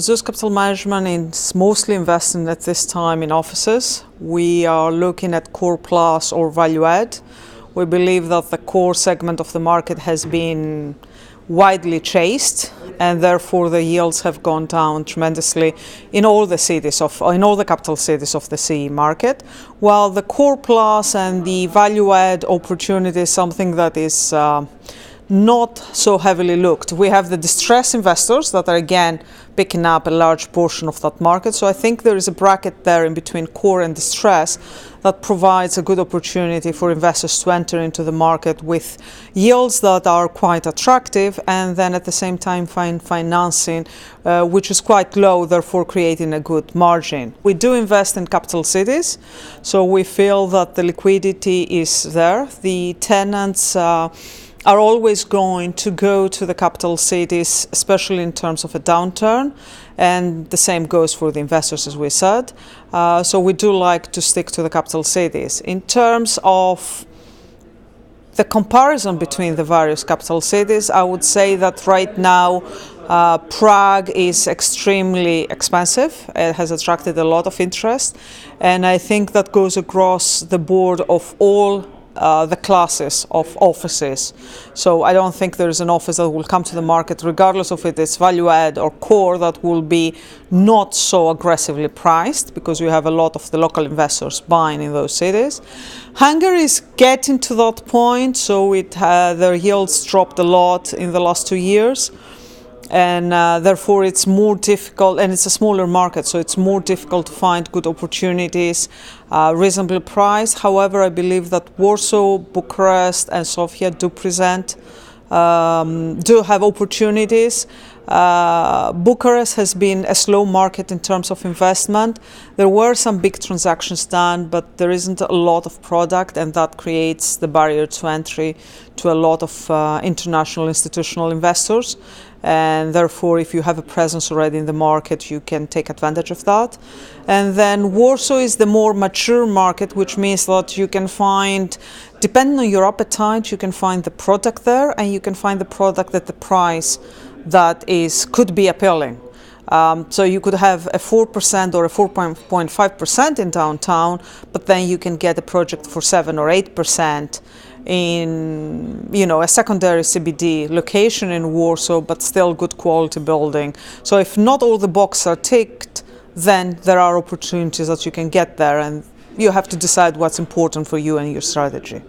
Zeus Capital Management is mostly investing at this time in offices. We are looking at core plus or value add. We believe that the core segment of the market has been widely chased, and therefore the yields have gone down tremendously in all the capital cities of the CEE market, while the core plus and the value add opportunity is something that is not so heavily looked. We have the distressed investors that are again picking up a large portion of that market. So I think there is a bracket there in between core and distress that provides a good opportunity for investors to enter into the market with yields that are quite attractive, and then at the same time find financing which is quite low, therefore creating a good margin. We do invest in capital cities, so we feel that the liquidity is there. The tenants are always going to go to the capital cities, especially in terms of a downturn, and the same goes for the investors, as we said. So we do like to stick to the capital cities. In terms of the comparison between the various capital cities, I would say that right now Prague is extremely expensive. It has attracted a lot of interest, and I think that goes across the board of all the classes of offices. So I don't think there is an office that will come to the market, regardless of if it's value add or core, that will be not so aggressively priced, because we have a lot of the local investors buying in those cities. Hungary is getting to that point, so their yields dropped a lot in the last 2 years. And therefore it's more difficult, and it's a smaller market, so it's more difficult to find good opportunities, reasonably priced. However, I believe that Warsaw, Bucharest and Sofia do have opportunities. Bucharest has been a slow market in terms of investment. There were some big transactions done, but there isn't a lot of product, and that creates the barrier to entry to a lot of international institutional investors. And therefore, if you have a presence already in the market, you can take advantage of that. And then Warsaw is the more mature market, which means that you can find, depending on your appetite, you can find the product there, and you can find the product at the price that could be appealing. So you could have a 4% or a 4.5% in downtown, but then you can get a project for 7 or 8% in a secondary CBD location in Warsaw, but still good quality building. So if not all the boxes are ticked, then there are opportunities that you can get there, and you have to decide what's important for you and your strategy.